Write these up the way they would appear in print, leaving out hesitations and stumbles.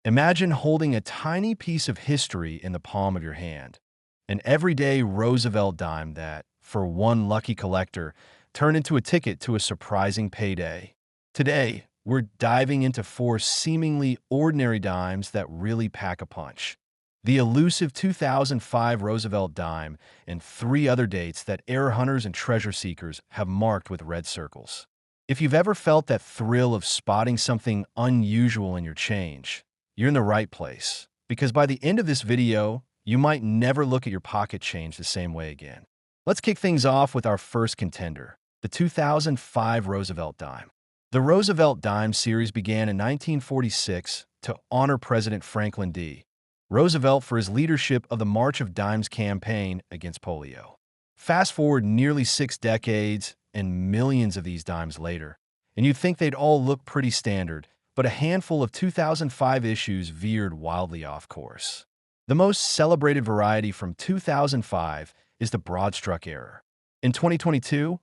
Imagine holding a tiny piece of history in the palm of your hand, an everyday Roosevelt dime that, for one lucky collector, turned into a ticket to a surprising payday. Today, we're diving into four seemingly ordinary dimes that really pack a punch. The elusive 2005 Roosevelt dime and three other dates that error hunters and treasure seekers have marked with red circles. If you've ever felt that thrill of spotting something unusual in your change, you're in the right place, because by the end of this video, you might never look at your pocket change the same way again. Let's kick things off with our first contender, the 2005 Roosevelt dime. The Roosevelt dime series began in 1946 to honor President Franklin D. Roosevelt for his leadership of the March of Dimes campaign against polio. Fast forward nearly 6 decades and millions of these dimes later, and you'd think they'd all look pretty standard, but a handful of 2005 issues veered wildly off course. The most celebrated variety from 2005 is the broad-struck error. In 2022,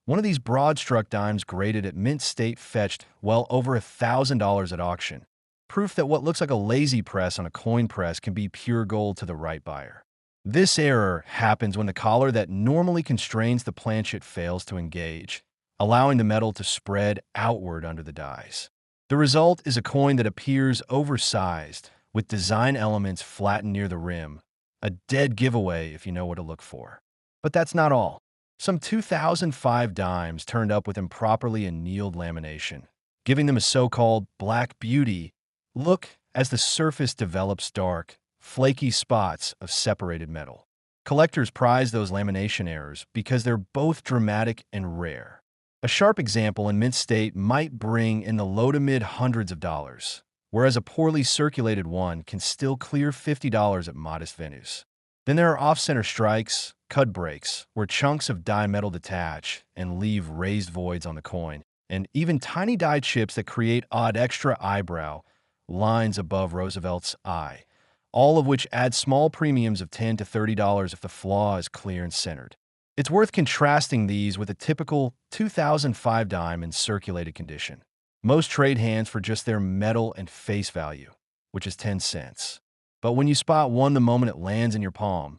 one of these broad-struck dimes graded at Mint State fetched well over $1,000 at auction, proof that what looks like a lazy press on a coin press can be pure gold to the right buyer. This error happens when the collar that normally constrains the planchet fails to engage, allowing the metal to spread outward under the dies. The result is a coin that appears oversized, with design elements flattened near the rim, a dead giveaway if you know what to look for. But that's not all. Some 2005 dimes turned up with improperly annealed lamination, giving them a so-called black beauty look as the surface develops dark, flaky spots of separated metal. Collectors prize those lamination errors because they're both dramatic and rare. A sharp example in Mint State might bring in the low to mid hundreds of dollars, whereas a poorly circulated one can still clear $50 at modest venues. Then there are off-center strikes, cut breaks, where chunks of die metal detach and leave raised voids on the coin, and even tiny die chips that create odd extra eyebrow lines above Roosevelt's eye, all of which add small premiums of $10 to $30 if the flaw is clear and centered. It's worth contrasting these with a typical 2005 dime in circulated condition. Most trade hands for just their metal and face value, which is 10 cents. But when you spot one the moment it lands in your palm,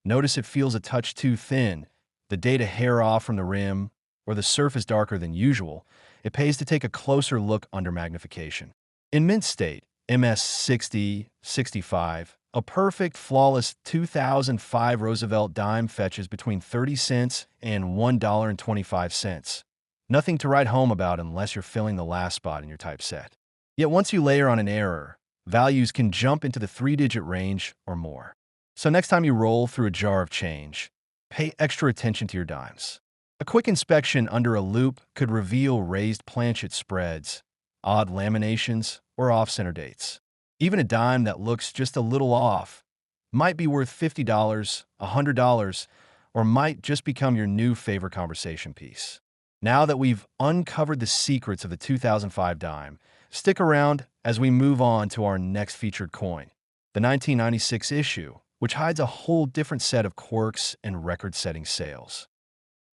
notice it feels a touch too thin, the date a hair off from the rim, or the surface darker than usual, it pays to take a closer look under magnification. In Mint State, MS 60, 65, a perfect, flawless 2005 Roosevelt dime fetches between 30 cents and $1.25. Nothing to write home about unless you're filling the last spot in your typeset. Yet once you layer on an error, values can jump into the 3-digit range or more. So next time you roll through a jar of change, pay extra attention to your dimes. A quick inspection under a loupe could reveal raised planchet spreads, odd laminations, or off-center dates. Even a dime that looks just a little off might be worth $50, $100, or might just become your new favorite conversation piece. Now that we've uncovered the secrets of the 2005 dime, stick around as we move on to our next featured coin, the 1996 issue, which hides a whole different set of quirks and record-setting sales.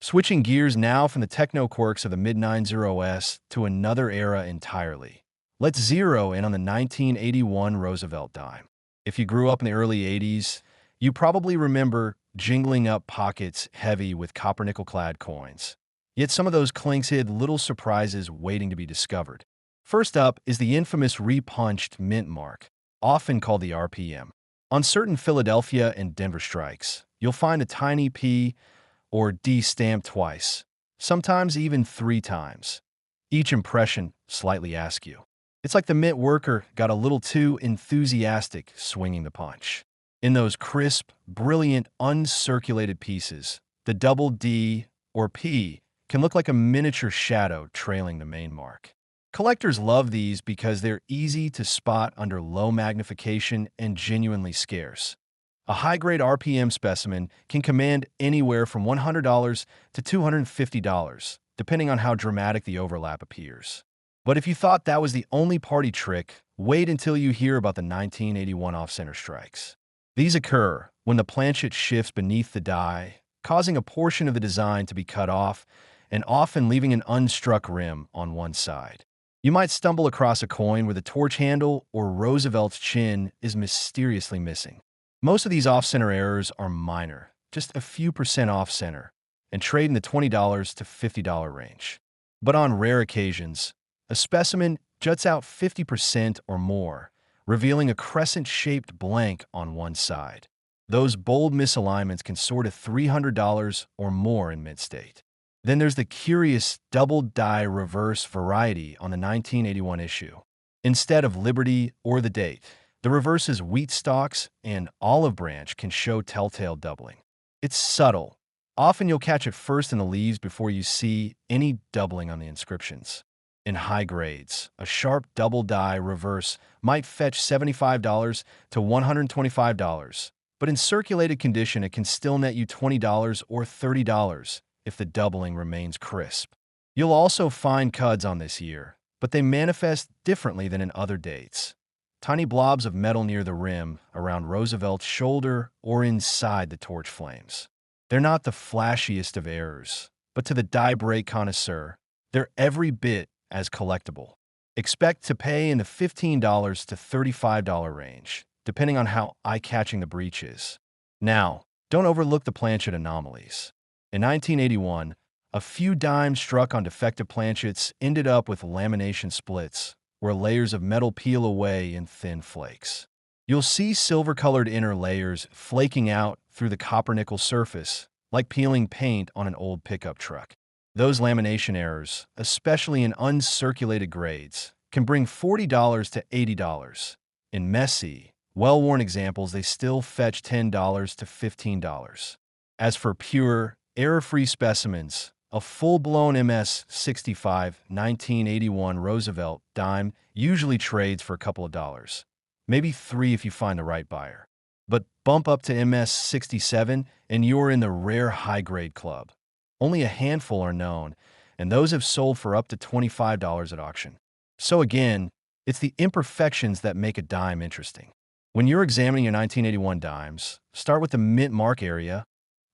Switching gears now from the techno quirks of the mid-90s to another era entirely. Let's zero in on the 1981 Roosevelt dime. If you grew up in the early 80s, you probably remember jingling up pockets heavy with copper-nickel-clad coins. Yet some of those clinks hid little surprises waiting to be discovered. First up is the infamous repunched mint mark, often called the RPM. On certain Philadelphia and Denver strikes, you'll find a tiny P or D stamped twice, sometimes even 3 times. Each impression slightly askew. It's like the mint worker got a little too enthusiastic swinging the punch. In those crisp, brilliant, uncirculated pieces, the double D or P can look like a miniature shadow trailing the main mark. Collectors love these because they're easy to spot under low magnification and genuinely scarce. A high-grade RPM specimen can command anywhere from $100 to $250, depending on how dramatic the overlap appears. But if you thought that was the only party trick, wait until you hear about the 1981 off-center strikes. These occur when the planchet shifts beneath the die, causing a portion of the design to be cut off and often leaving an unstruck rim on one side. You might stumble across a coin where the torch handle or Roosevelt's chin is mysteriously missing. Most of these off-center errors are minor, just a few percent off-center, and trade in the $20 to $50 range. But on rare occasions, a specimen juts out 50% or more, revealing a crescent-shaped blank on one side. Those bold misalignments can soar to $300 or more in mid-state. Then there's the curious double-die reverse variety on the 1981 issue. Instead of Liberty or the date, the reverse's wheat stalks and olive branch can show telltale doubling. It's subtle. Often you'll catch it first in the leaves before you see any doubling on the inscriptions. In high grades, a sharp double-die reverse might fetch $75 to $125, but in circulated condition it can still net you $20 or $30 if the doubling remains crisp. You'll also find cuds on this year, but they manifest differently than in other dates. Tiny blobs of metal near the rim, around Roosevelt's shoulder, or inside the torch flames. They're not the flashiest of errors, but to the die-break connoisseur, they're every bit as collectible. Expect to pay in the $15 to $35 range, depending on how eye-catching the breach is. Now, don't overlook the planchet anomalies. In 1981, a few dimes struck on defective planchets ended up with lamination splits, where layers of metal peel away in thin flakes. You'll see silver-colored inner layers flaking out through the copper-nickel surface, like peeling paint on an old pickup truck. Those lamination errors, especially in uncirculated grades, can bring $40 to $80. In messy, well-worn examples, they still fetch $10 to $15. As for pure, error-free specimens, a full-blown MS-65 1981 Roosevelt dime usually trades for a couple of dollars, maybe $3 if you find the right buyer. But bump up to MS-67 and you're in the rare high-grade club. Only a handful are known, and those have sold for up to $25 at auction. So again, it's the imperfections that make a dime interesting. When you're examining your 1981 dimes, start with the mint mark area.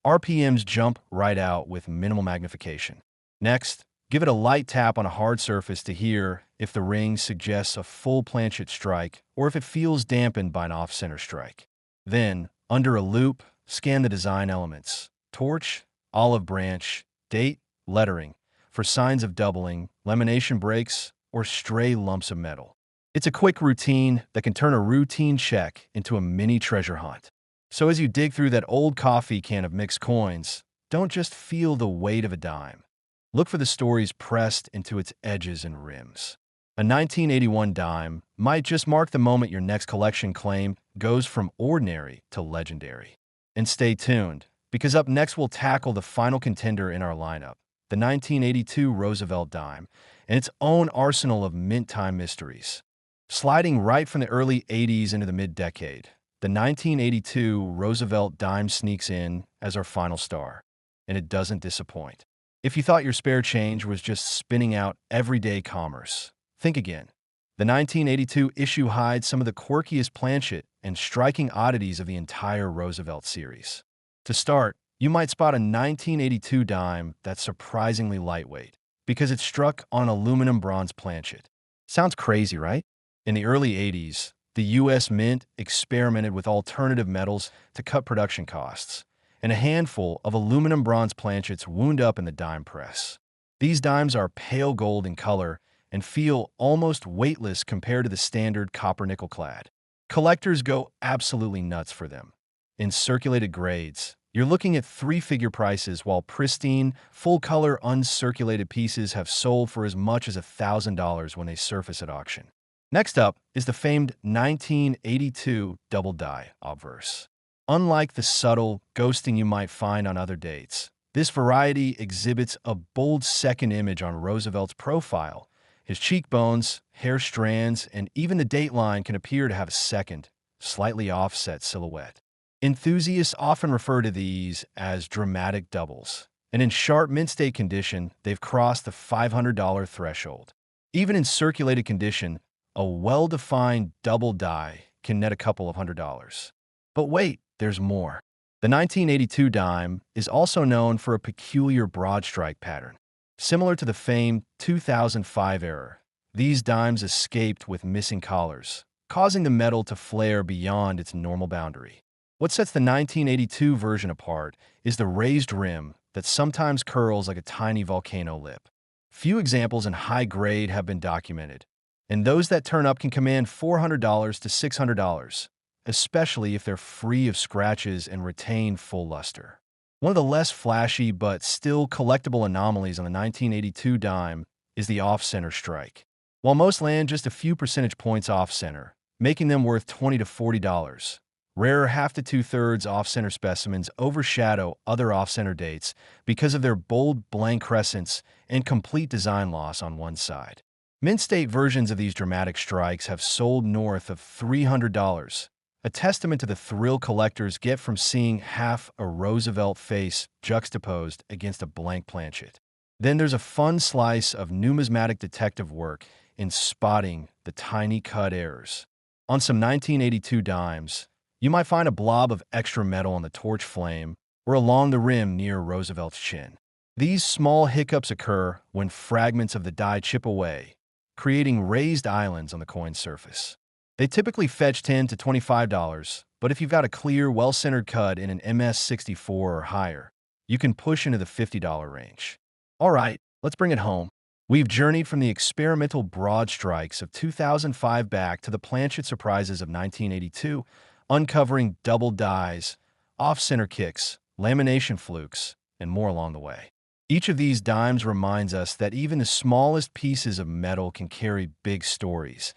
RPMs jump right out with minimal magnification. Next, give it a light tap on a hard surface to hear if the ring suggests a full planchet strike or if it feels dampened by an off-center strike. Then, under a loop, scan the design elements: torch, olive branch, date, lettering, for signs of doubling, lamination breaks, or stray lumps of metal. It's a quick routine that can turn a routine check into a mini treasure hunt. So as you dig through that old coffee can of mixed coins, don't just feel the weight of a dime. Look for the stories pressed into its edges and rims. A 1981 dime might just mark the moment your next collection claim goes from ordinary to legendary. And stay tuned, because up next we'll tackle the final contender in our lineup, the 1982 Roosevelt dime, and its own arsenal of mint-time mysteries. Sliding right from the early 80s into the mid-decade, the 1982 Roosevelt dime sneaks in as our final star, and it doesn't disappoint. If you thought your spare change was just spinning out everyday commerce, think again. The 1982 issue hides some of the quirkiest planchet and striking oddities of the entire Roosevelt series. To start, you might spot a 1982 dime that's surprisingly lightweight because it's struck on an aluminum bronze planchet. Sounds crazy, right? In the early 80s, the U.S. Mint experimented with alternative metals to cut production costs, and a handful of aluminum bronze planchets wound up in the dime press. These dimes are pale gold in color and feel almost weightless compared to the standard copper-nickel clad. Collectors go absolutely nuts for them. In circulated grades, you're looking at three-figure prices, while pristine, full-color, uncirculated pieces have sold for as much as $1,000 when they surface at auction. Next up is the famed 1982 double die obverse. Unlike the subtle ghosting you might find on other dates, this variety exhibits a bold second image on Roosevelt's profile. His cheekbones, hair strands, and even the dateline can appear to have a second, slightly offset silhouette. Enthusiasts often refer to these as dramatic doubles, and in sharp mint-state condition, they've crossed the $500 threshold. Even in circulated condition, a well-defined double die can net a couple of $100s. But wait, there's more. The 1982 dime is also known for a peculiar broad strike pattern. Similar to the famed 2005 error, These dimes escaped with missing collars, causing the metal to flare beyond its normal boundary. What sets the 1982 version apart is the raised rim that sometimes curls like a tiny volcano lip. Few examples in high grade have been documented, and those that turn up can command $400 to $600, especially if they're free of scratches and retain full luster. One of the less flashy but still collectible anomalies on the 1982 dime is the off-center strike. While most land just a few percentage points off-center, making them worth $20 to $40, rarer half to two-thirds off-center specimens overshadow other off-center dates because of their bold blank crescents and complete design loss on one side. Mint state versions of these dramatic strikes have sold north of $300, a testament to the thrill collectors get from seeing half a Roosevelt face juxtaposed against a blank planchet. Then there's a fun slice of numismatic detective work in spotting the tiny cut errors. On some 1982 dimes, you might find a blob of extra metal on the torch flame or along the rim near Roosevelt's chin. These small hiccups occur when fragments of the die chip away, creating raised islands on the coin's surface. They typically fetch $10 to $25, but if you've got a clear, well-centered cut in an MS-64 or higher, you can push into the $50 range. All right, let's bring it home. We've journeyed from the experimental broad strikes of 2005 back to the planchet surprises of 1982, uncovering double dies, off-center kicks, lamination flukes, and more along the way. Each of these dimes reminds us that even the smallest pieces of metal can carry big stories,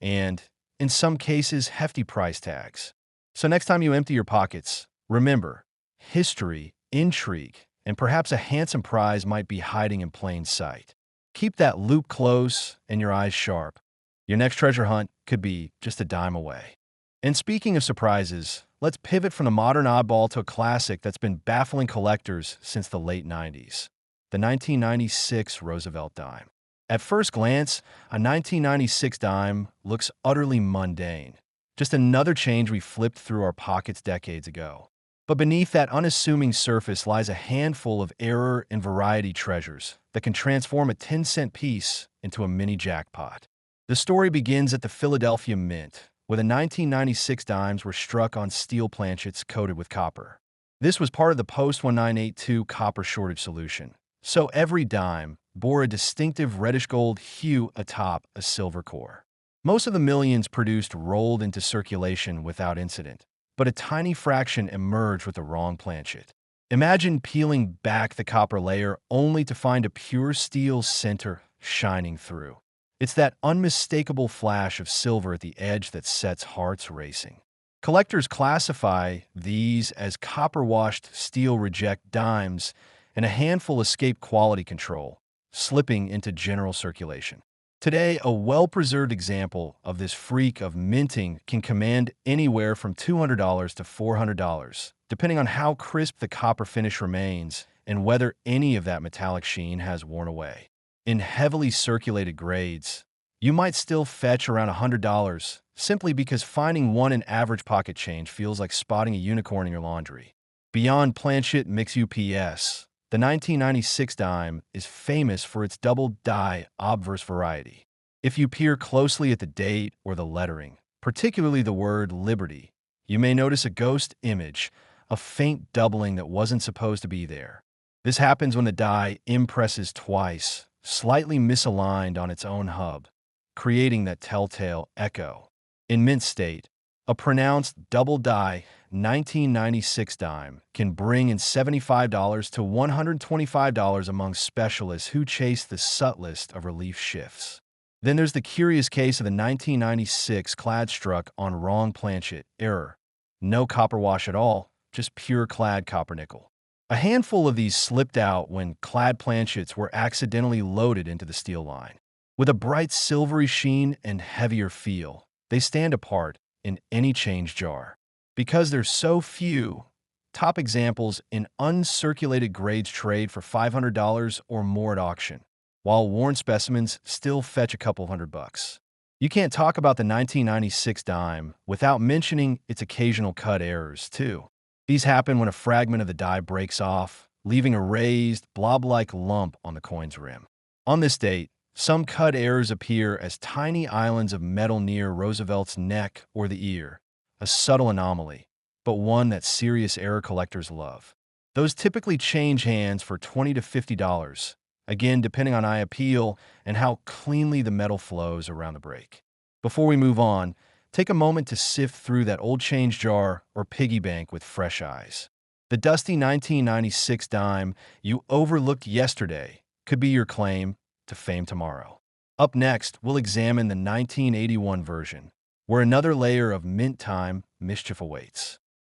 and, in some cases, hefty price tags. So next time you empty your pockets, remember, history, intrigue, and perhaps a handsome prize might be hiding in plain sight. Keep that loop close and your eyes sharp. Your next treasure hunt could be just a dime away. And speaking of surprises, let's pivot from the modern oddball to a classic that's been baffling collectors since the late 90s, the 1996 Roosevelt dime. At first glance, a 1996 dime looks utterly mundane, just another change we flipped through our pockets decades ago. But beneath that unassuming surface lies a handful of error and variety treasures that can transform a 10-cent piece into a mini jackpot. The story begins at the Philadelphia Mint, where the 1996 dimes were struck on steel planchets coated with copper. This was part of the post-1982 copper shortage solution, so every dime bore a distinctive reddish-gold hue atop a silver core. Most of the millions produced rolled into circulation without incident, but a tiny fraction emerged with the wrong planchet. Imagine peeling back the copper layer only to find a pure steel center shining through. It's that unmistakable flash of silver at the edge that sets hearts racing. Collectors classify these as copper-washed steel reject dimes, and a handful escape quality control, slipping into general circulation. Today, a well-preserved example of this freak of minting can command anywhere from $200 to $400, depending on how crisp the copper finish remains and whether any of that metallic sheen has worn away. In heavily circulated grades, you might still fetch around $100 simply because finding one in average pocket change feels like spotting a unicorn in your laundry. Beyond planchet mix UPS, the 1996 dime is famous for its double die obverse variety. If you peer closely at the date or the lettering, particularly the word Liberty, you may notice a ghost image, a faint doubling that wasn't supposed to be there. This happens when the die impresses twice, slightly misaligned on its own hub, creating that telltale echo. In mint state, a pronounced double die 1996 dime can bring in $75 to $125 among specialists who chase the subtlest of relief shifts. Then there's the curious case of the 1996 clad struck on wrong planchet error. No copper wash at all, just pure clad copper nickel. A handful of these slipped out when clad planchets were accidentally loaded into the steel line. With a bright silvery sheen and heavier feel, they stand apart in any change jar. Because there's so few, top examples in uncirculated grades trade for $500 or more at auction, while worn specimens still fetch a couple $100. You can't talk about the 1996 dime without mentioning its occasional cut errors, too. These happen when a fragment of the die breaks off, leaving a raised, blob-like lump on the coin's rim. On this date, Some cut errors appear as tiny islands of metal near Roosevelt's neck or the ear, a subtle anomaly, but one that serious error collectors love. Those typically change hands for $20 to $50, again depending on eye appeal and how cleanly the metal flows around the break. Before we move on, take a moment to sift through that old change jar or piggy bank with fresh eyes. The dusty 1996 dime you overlooked yesterday could be your claim to fame tomorrow. Up next, we'll examine the 1981 version, where another layer of mint time mischief awaits.